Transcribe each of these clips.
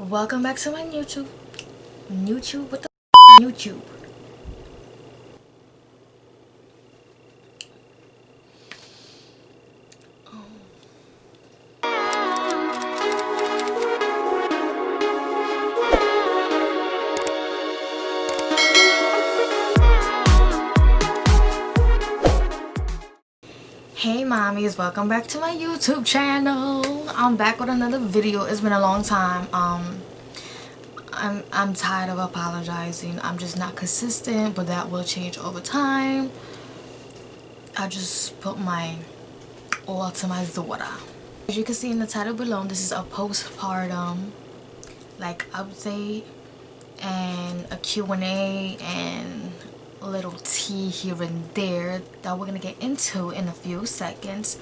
Welcome back to my YouTube. What the YouTube? Hey mommies, welcome back to my YouTube channel. I'm back with another video. It's been a long time. I'm tired of apologizing. I'm just not consistent, but that will change over time. I just put my all to my daughter. As you can see in the title below, this is a postpartum like update and a Q&A and a little tea here and there that we're gonna get into in a few seconds.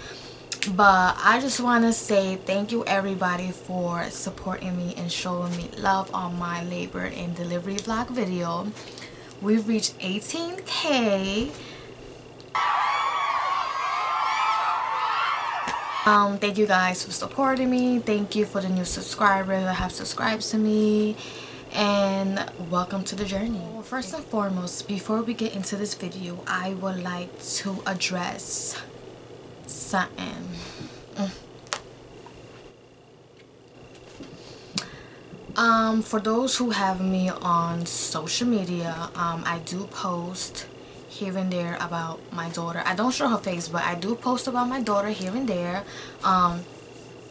But I just want to say thank you everybody for supporting me and showing me love on my labor and delivery vlog video. We've reached 18K. Thank you guys for supporting me. Thank you for the new subscribers that have subscribed to me, and welcome to the journey. Well, first and foremost, before we get into this video, I would like to address something. For those who have me on social media, I do post here and there about my daughter. I don't show her face, but I do post about my daughter here and there.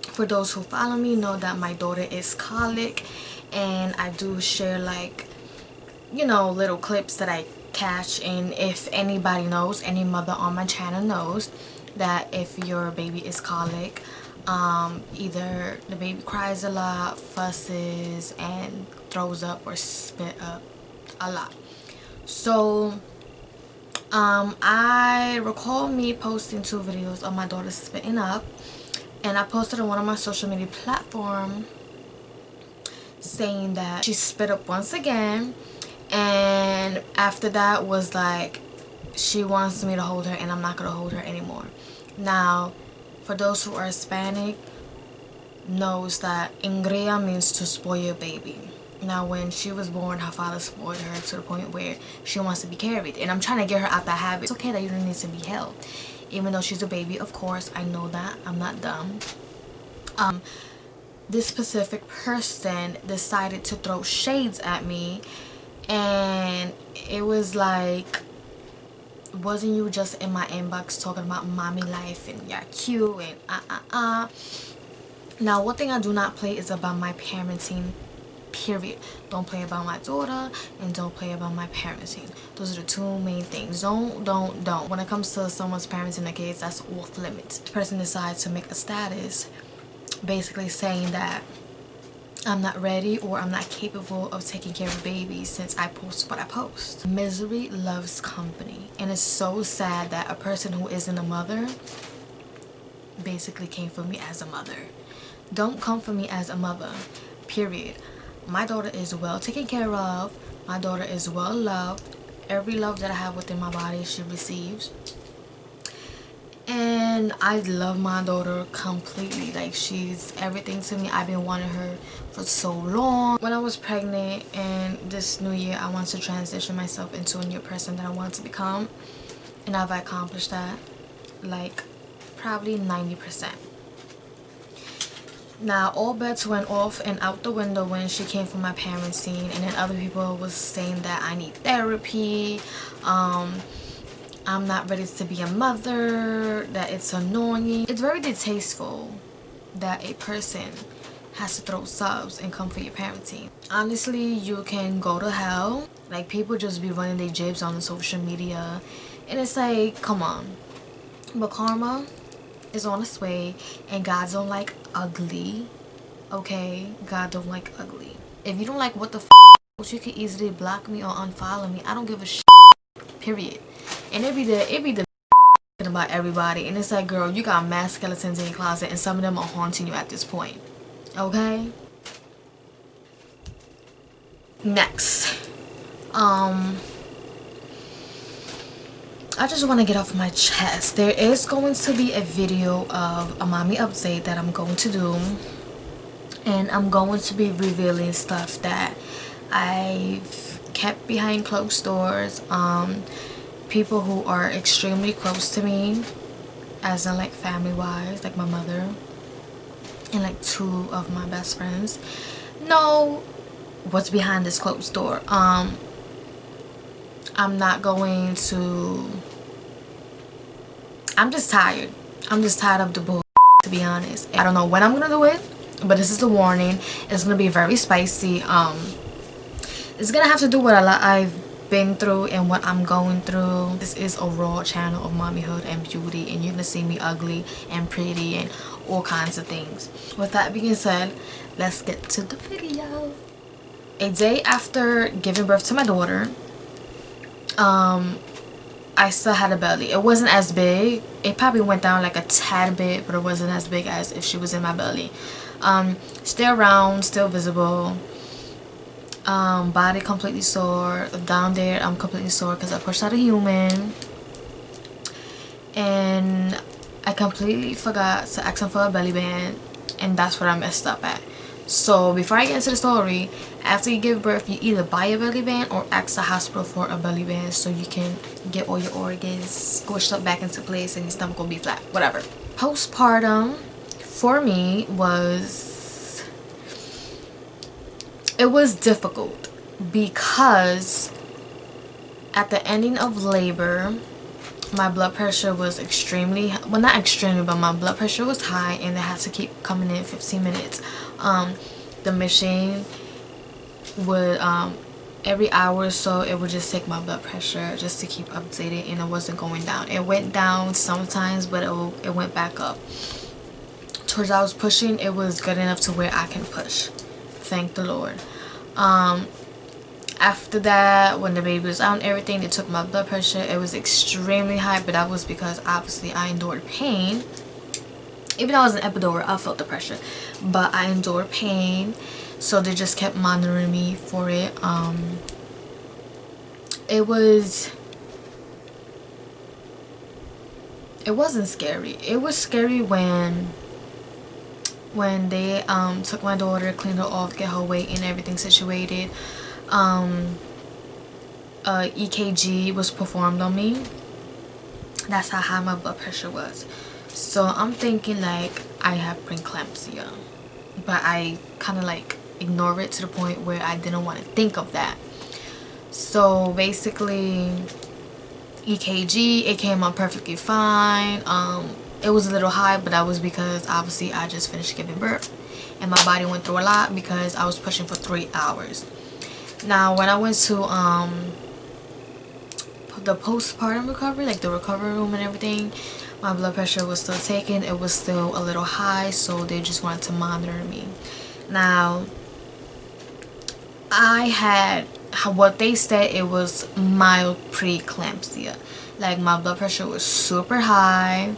For those who follow me know that my daughter is colic, and I do share, like, you know, little clips that I catch. And if anybody knows, any mother on my channel knows that if your baby is colic, either the baby cries a lot, fusses, and throws up or spit up a lot. So I recall me posting 2 videos of my daughter spitting up, and I posted on one of my social media platforms saying that she spit up once again, and after that was like, she wants me to hold her and I'm not gonna hold her anymore. Now, for those who are Hispanic, knows that ingrea means to spoil your baby. Now, when she was born, her father spoiled her to the point where she wants to be carried, and I'm trying to get her out that habit. It's okay that you don't need to be held, even though she's a baby. Of course, I know that. I'm not dumb. This specific person decided to throw shades at me, and it was like, wasn't you just in my inbox talking about mommy life and you're cute and Now, one thing I do not play is about my parenting, period. Don't play about my daughter, and don't play about my parenting. Those are the 2 main things. Don't. When it comes to someone's parenting the kids, that's off limits. The person decides to make a status basically saying that I'm not ready or I'm not capable of taking care of a baby since I post what I post. Misery loves company, and it's so sad that a person who isn't a mother basically came for me as a mother. Don't come for me as a mother, period. My daughter is well taken care of. My daughter is well loved. Every love that I have within my body, she receives. And I love my daughter completely. Like, she's everything to me. I've been wanting her for so long. When I was pregnant, and this new year I want to transition myself into a new person that I want to become, and I've accomplished that, like, probably 90%. Now, all bets went off and out the window when she came from my parenting, and then other people was saying that I need therapy, I'm not ready to be a mother, that it's annoying. It's very distasteful that a person has to throw subs and come for your parenting. Honestly, you can go to hell. Like, people just be running their jibs on the social media, and it's like, come on. But karma is on its way, and God don't like ugly, okay? God don't like ugly. If you don't like what the f, you can easily block me or unfollow me. I don't give a shit, period. And it be the about everybody, and it's like, girl, you got mass skeletons in your closet, and some of them are haunting you at this point, okay? Next, I just want to get off my chest. There is going to be a video of a mommy update that I'm going to do, and I'm going to be revealing stuff that I've kept behind closed doors. People who are extremely close to me, as in like family wise, like my mother and like 2 of my best friends, know what's behind this closed door. I'm not going to, I'm just tired of the bull, to be honest. I don't know when I'm gonna do it, but this is the warning. It's gonna be very spicy. It's gonna have to do with a lot I've been through and what I'm going through. This is a raw channel of mommyhood and beauty, and you're gonna see me ugly and pretty and all kinds of things. With that being said, let's get to the video. A day after giving birth to my daughter, I still had a belly. It wasn't as big. It probably went down like a tad bit, but it wasn't as big as if she was in my belly. Still round, still visible. Body completely sore. Down there I'm completely sore because I pushed out a human, and I completely forgot to ask him for a belly band, and that's what I messed up at. So before I get into the story, after you give birth, you either buy a belly band or ask the hospital for a belly band so you can get all your organs squished up back into place and your stomach will be flat, whatever. Postpartum for me was, it was difficult because at the ending of labor, my blood pressure was extremely, well not extremely, but my blood pressure was high, and they had to keep coming in 15 minutes. The machine would every hour or so it would just take my blood pressure just to keep updated, and it wasn't going down. It went down sometimes, but it went back up. Towards I was pushing, it was good enough to where I can push, thank the Lord. After that, when the baby was out and everything, they took my blood pressure. It was extremely high, but that was because obviously I endured pain. Even though I was an epidural, I felt the pressure, but I endured pain, so they just kept monitoring me for it. It wasn't scary. It was scary when they took my daughter, cleaned her off, get her weight and everything situated. EKG was performed on me. That's how high my blood pressure was. So I'm thinking like I have preeclampsia, but I kind of like ignore it to the point where I didn't want to think of that. So basically EKG, it came out perfectly fine. It was a little high, but that was because obviously I just finished giving birth and my body went through a lot because I was pushing for 3 hours. Now when I went to the postpartum recovery, like the recovery room and everything, my blood pressure was still taken. It was still a little high, so they just wanted to monitor me. Now I had what they said, it was mild preeclampsia. Like my blood pressure was super high,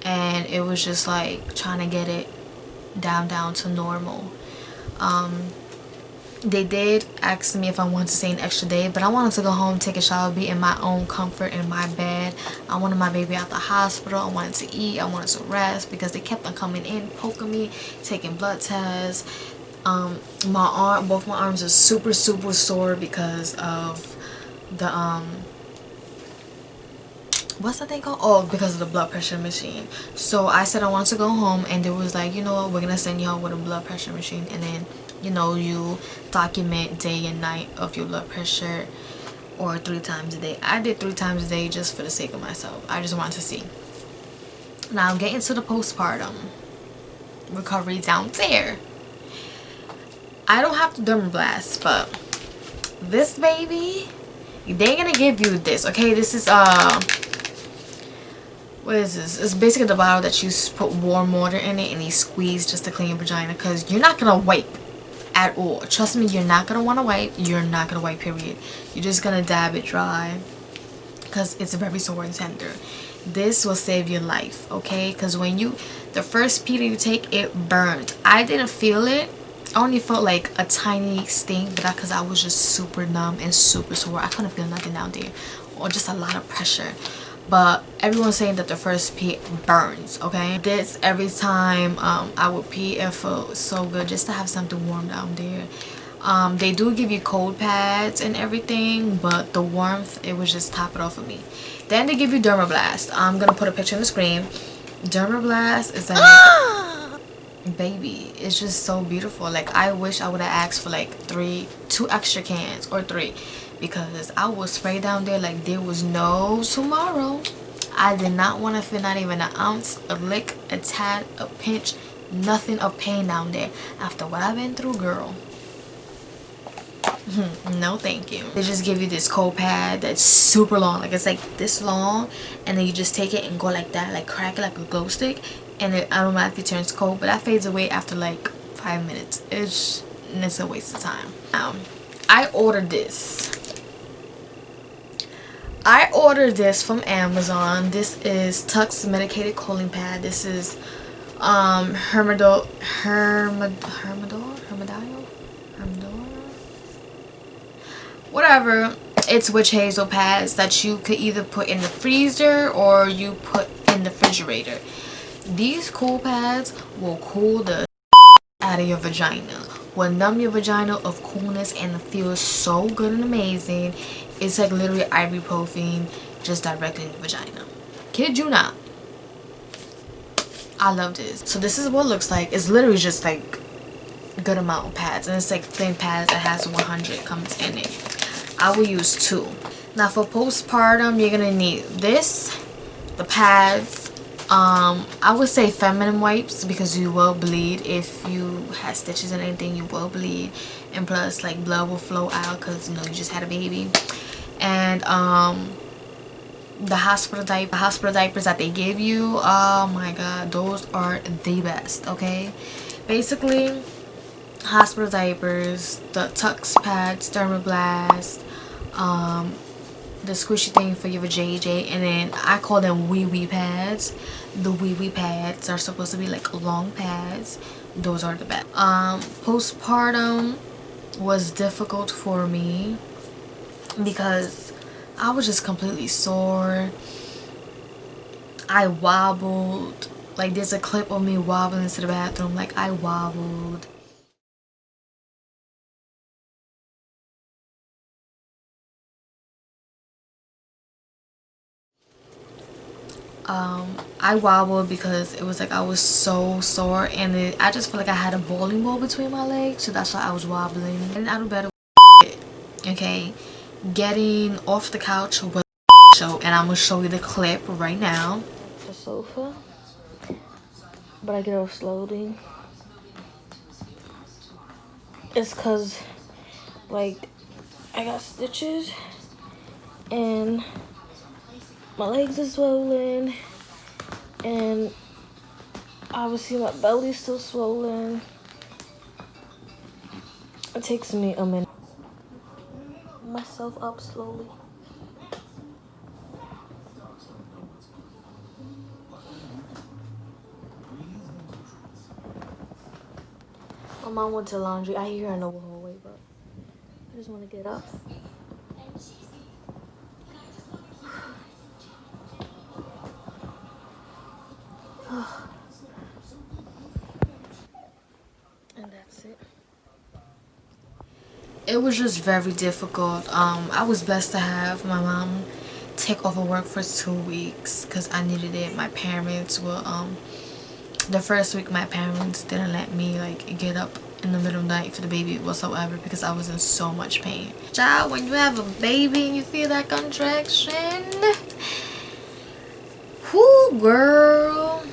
and it was just like trying to get it down to normal. They did ask me if I wanted to stay an extra day, but I wanted to go home, take a shower, be in my own comfort in my bed. I wanted my baby out the hospital. I wanted to eat. I wanted to rest because they kept on coming in, poking me, taking blood tests. Both my arms are super sore because of the what's that thing called? Oh, because of the blood pressure machine. So I said I wanted to go home, and they was like, you know what, we're gonna send you home with a blood pressure machine, and then you know, you document day and night of your blood pressure, or 3 times a day. I did 3 times a day just for the sake of myself. I just wanted to see. Now getting to the postpartum recovery down there, I don't have to dermablast, but this baby, they're gonna give you this, okay? This is what is this? It's basically the bottle that you put warm water in it and you squeeze just to clean your vagina, because you're not gonna wipe at all. Trust me, you're not gonna want to wipe. You're not gonna wipe, period. You're just gonna dab it dry because it's very sore and tender. This will save your life, okay? Because when the first pee that you take, it burns. I didn't feel it. I only felt like a tiny sting, but that's because I was just super numb and super sore. I couldn't feel nothing down there, or just a lot of pressure. but everyone's saying that the first pee burns. Okay, this every time I would pee, it felt so good just to have something warm down there. They do give you cold pads and everything, but the warmth, it was just top it off of me. Then they give you Dermablast. I'm gonna put a picture on the screen. Dermablast is like baby, it's just so beautiful. Like, I wish I would have asked for like two extra cans or 3, because I will spray down there like there was no tomorrow. I did not want to feel not even an ounce, a lick, a tad, a pinch, nothing of pain down there after what I've been through, girl. No thank you. They just give you this cold pad that's super long, like it's like this long, and then you just take it and go like that, like crack it like a glow stick, and it automatically turns cold, but that fades away after like 5 minutes. It's a waste of time. I ordered this from Amazon. This is Tux medicated cooling pad. This is Hermador, whatever. It's witch hazel pads that you could either put in the freezer or you put in the refrigerator. These cool pads will cool the out of your vagina, will numb your vagina of coolness, and it feels so good and amazing. It's like literally ibuprofen just directly in your vagina. Kid you not. I love this. So this is what it looks like. It's literally just like a good amount of pads, and it's like thin pads that has 100 comes in it. I will use 2. Now for postpartum, you're gonna need this, the pads, I would say feminine wipes, because you will bleed. If you have stitches and anything, you will bleed, and plus like blood will flow out because you know you just had a baby. And the hospital diapers that they give you, oh my god, those are the best. Okay, basically hospital diapers, the Tux pads, Dermablast, the squishy thing for your JJ, and then I call them wee pads. The wee pads are supposed to be like long pads. Those are the best. Postpartum was difficult for me because I was just completely sore. I wobbled. Like, there's a clip of me wobbling to the bathroom. Like, I wobbled. I wobbled because it was like I was so sore, and I just felt like I had a bowling ball between my legs, so that's why I was wobbling. And I do better with okay, getting off the couch was show, and I'm gonna show you the clip right now. The sofa, but I get off slowly. It's cause like I got stitches and my legs are swollen, and obviously my belly's still swollen. It takes me a minute. Myself up slowly. My mom went to laundry. I hear her in the hallway, but I just want to get up. And that's it. It was just very difficult. I was blessed to have my mom take off of work for 2 weeks because I needed it. My parents were the first week my parents didn't let me like get up in the middle of the night for the baby whatsoever because I was in so much pain. Child, when you have a baby and you feel that contraction, whoo, girl,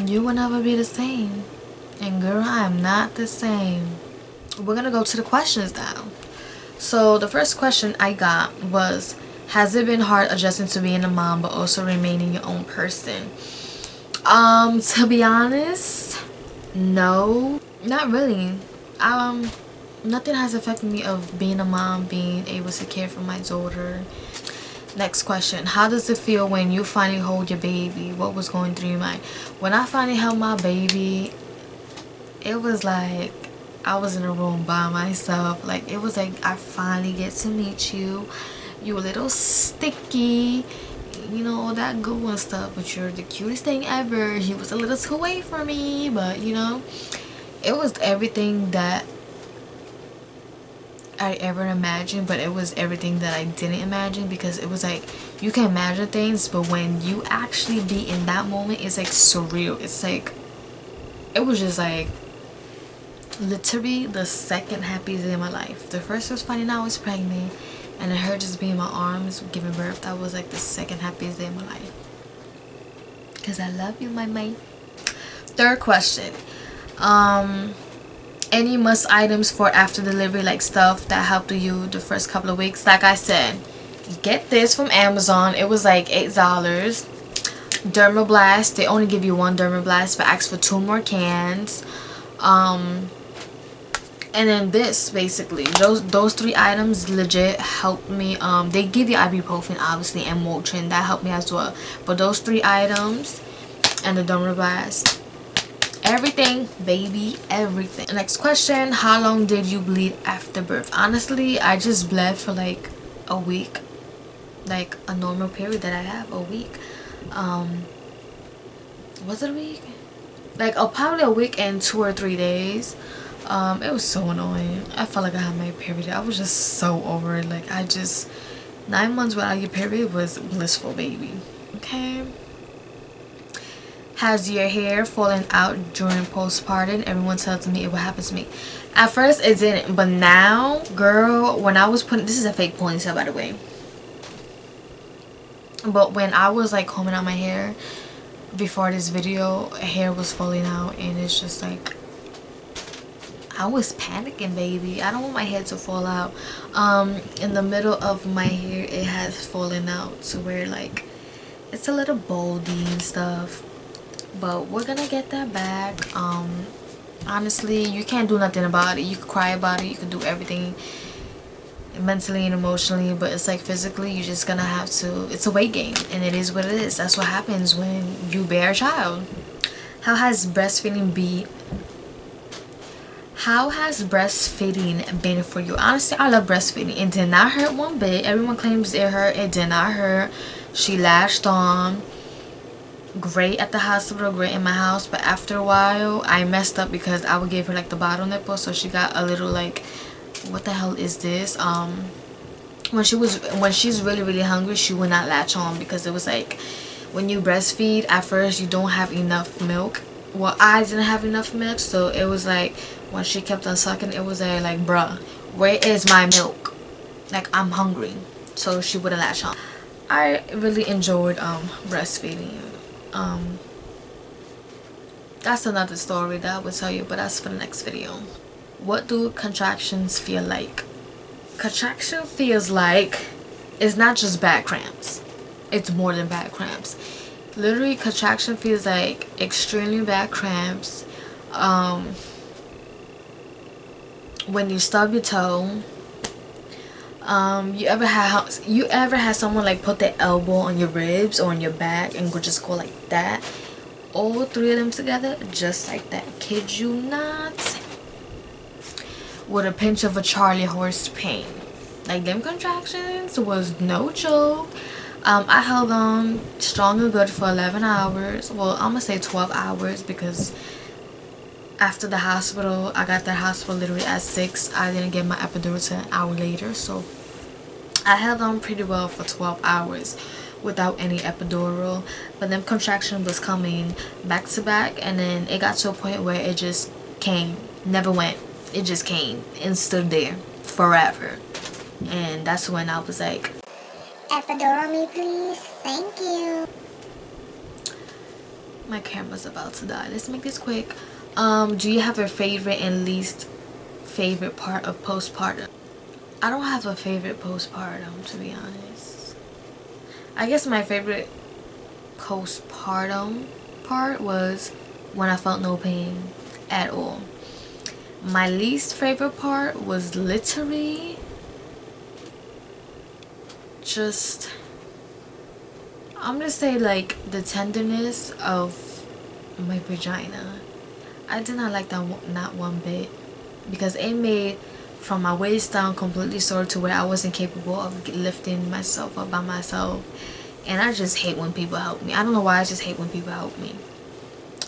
you will never be the same. And girl, I am not the same. We're gonna go to the questions now. So the first question I got was, has it been hard adjusting to being a mom but also remaining your own person? To be honest, no, not really. Nothing has affected me of being a mom, being able to care for my daughter. Next question, how does it feel when you finally hold your baby? What was going through your mind? When I finally held my baby, it was like I was in a room by myself. Like, it was like I finally get to meet you. You a little sticky, you know, all that good one stuff, but you're the cutest thing ever. He was a little too late for me, but you know, it was everything that I ever imagined, but it was everything that I didn't imagine, because it was like, you can imagine things, but when you actually be in that moment, it's like surreal. It's like, it was just like literally the second happiest day of my life. The first was finding out I was pregnant, and then her just being in my arms giving birth. That was like the second happiest day of my life, because I love you, my mate. Third question, any must items for after delivery, like stuff that helped you the first couple of weeks. Like I said, get this from Amazon. It was like $8. Dermablast, they only give you one Dermablast, but ask for 2 more cans. And then this, basically, those 3 items legit helped me. They give you ibuprofen, obviously, and Motrin. That helped me as well. But those 3 items and the Dermablast, everything, baby, everything. Next question, how long did you bleed after birth? Honestly, I just bled for like a week, like a normal period that I have, a week. Was it a week? Like probably a week and 2 or 3 days. It was so annoying. I felt like I had my period. I was just so over it. Like, 9 months without your period was blissful, baby. Okay. Has your hair fallen out during postpartum? Everyone tells me it will happen to me. At first it didn't, but now, girl, when I was putting, this is a fake ponytail, by the way, but when I was like combing out my hair before this video, hair was falling out, and it's just like, I was panicking, baby. I don't want my hair to fall out. In the middle of my hair, it has fallen out to where like it's a little baldy and stuff, but we're gonna get that back. Honestly, you can't do nothing about it. You can cry about it, you can do everything mentally and emotionally, but it's like physically, you're just gonna have to, it's a weight gain, and it is what it is. That's what happens when you bear a child. How has breastfeeding been for you? Honestly, I love breastfeeding. It did not hurt one bit. Everyone claims it hurt. It did not hurt. She latched on great at the hospital, great in my house, but after a while I messed up because I would give her like the bottle nipple, so she got a little like, what the hell is this? When she's really hungry, she would not latch on, because it was like, when you breastfeed at first you don't have enough milk. Well, I didn't have enough milk, so it was like, when she kept on sucking, it was like, bruh, where is my milk? Like, I'm hungry. So she wouldn't latch on. I really enjoyed breastfeeding. That's another story that I will tell you, but that's for the next video. What do contractions feel like? Contraction feels like, it's not just bad cramps, it's more than bad cramps. Literally, contraction feels like extremely bad cramps. When you stub your toe, you ever had someone like put their elbow on your ribs or on your back and just go like that? All 3 of them together, just like that. Kid you not. With a pinch of a Charlie horse pain. Like, them contractions was no joke. I held on strong and good for 11 hours. Well, I'm gonna say 12 hours, because after the hospital, I got that hospital literally at 6. I didn't get my epidural till an hour later, so I held on pretty well for 12 hours without any epidural. But then contraction was coming back to back, and then it got to a point where it just came, never went. It just came and stood there forever, and that's when I was like, epidural me please, thank you. My camera's about to die. Let's make this quick. Do you have a favorite and least favorite part of postpartum? I don't have a favorite postpartum, to be honest. I guess my favorite postpartum part was when I felt no pain at all. My least favorite part was literally just, I'm gonna say like the tenderness of my vagina. I did not like that not one bit, because it made from my waist down completely sore to where I wasn't capable of lifting myself up by myself, And I just hate when people help me. I don't know why, I just hate when people help me.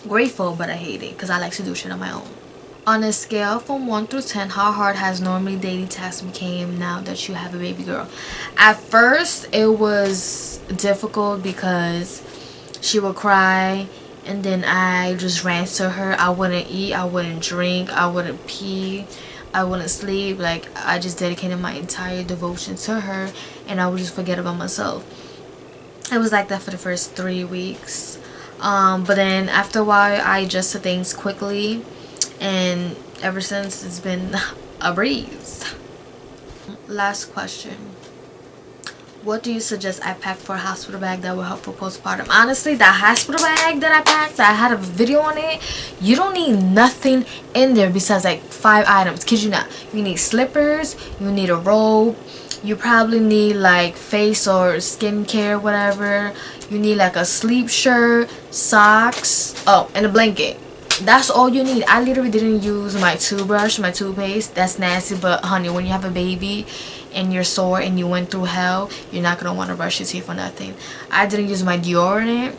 Grateful, but I hate it because I like to do shit on my own. On a scale from 1 through 10, how hard has normally dating tasks became now that you have a baby girl? At first, it was difficult because she would cry and then I just ran to her. I wouldn't eat, I wouldn't drink, I wouldn't pee, I wouldn't sleep. Like, I just dedicated my entire devotion to her and I would just forget about myself. It was like that for the first 3 weeks. But then after a while, I adjusted things quickly. And ever since, it's been a breeze. Last question. What do you suggest I pack for a hospital bag that will help for postpartum? Honestly, that hospital bag that I packed, that I had a video on it, you don't need nothing in there besides like 5 items. Kid you not. You need slippers, you need a robe, you probably need like face or skincare, whatever. You need like a sleep shirt, socks, oh, and a blanket. That's all you need. I literally didn't use my toothbrush, my toothpaste. That's nasty, but honey, when you have a baby and you're sore and you went through hell, you're not gonna want to brush your teeth for nothing. I didn't use my deodorant.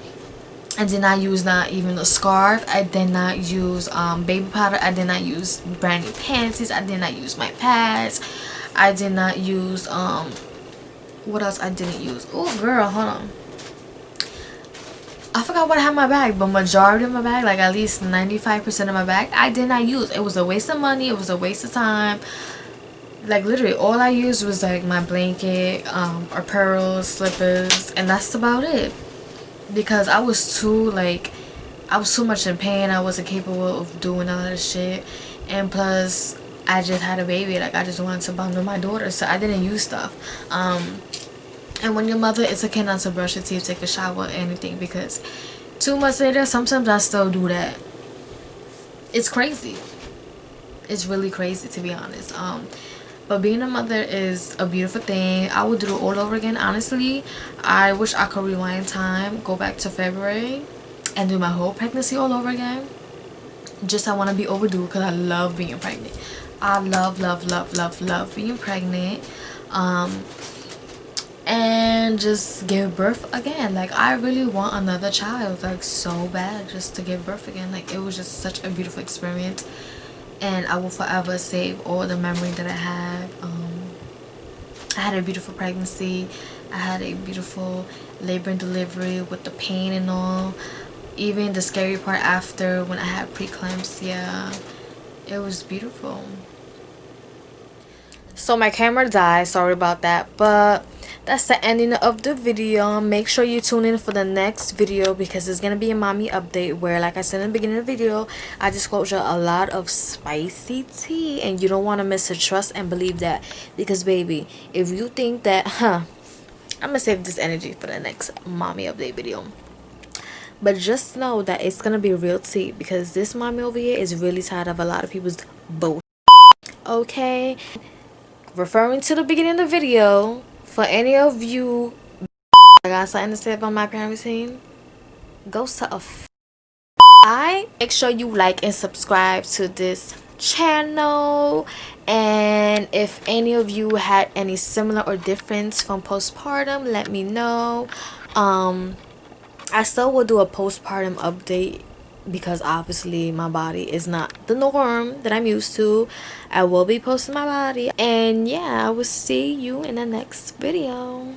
I did not use not even a scarf. I did not use baby powder. I did not use brand new panties. I did not use my pads. I did not use what else I didn't use? Oh girl, hold on. I forgot what I had in my bag, but majority of my bag, like at least 95% of my bag, I did not use. It was a waste of money. It was a waste of time. Like literally all I used was like my blanket, or pearls, slippers, and that's about it. Because I was too much in pain. I wasn't capable of doing all that shit. And plus I just had a baby. Like I just wanted to bond with my daughter, so I didn't use stuff. And when your mother, it's okay not to brush your teeth, take a shower, anything, because 2 months later, sometimes I still do that. It's crazy. It's really crazy, to be honest. But being a mother is a beautiful thing. I would do it all over again, honestly. I wish I could rewind time, go back to February, and do my whole pregnancy all over again. Just I want to be overdue because I love being pregnant. I love being pregnant. And just give birth again. Like I really want another child, like so bad, just to give birth again. Like it was just such a beautiful experience, and I will forever save all the memory that I had. I had a beautiful pregnancy. I had a beautiful labor and delivery with the pain and all. Even the scary part after, when I had preeclampsia, it was beautiful. So my camera died, sorry about that, but that's the ending of the video. Make sure you tune in for the next video because it's gonna be a mommy update where, like I said in the beginning of the video, I disclose a lot of spicy tea and you don't want to miss it. Trust and believe that, because baby, if you think that I'm gonna save this energy for the next mommy update video, but just know that it's gonna be real tea because this mommy over here is really tired of a lot of people's bullshit. Okay, referring to the beginning of the video, for any of you I got something to say about my parenting, go to a make sure you like and subscribe to this channel. And if any of you had any similar or difference from postpartum, let me know. I still will do a postpartum update because obviously my body is not the norm that I'm used to. I will be posting my body, and yeah, I will see you in the next video.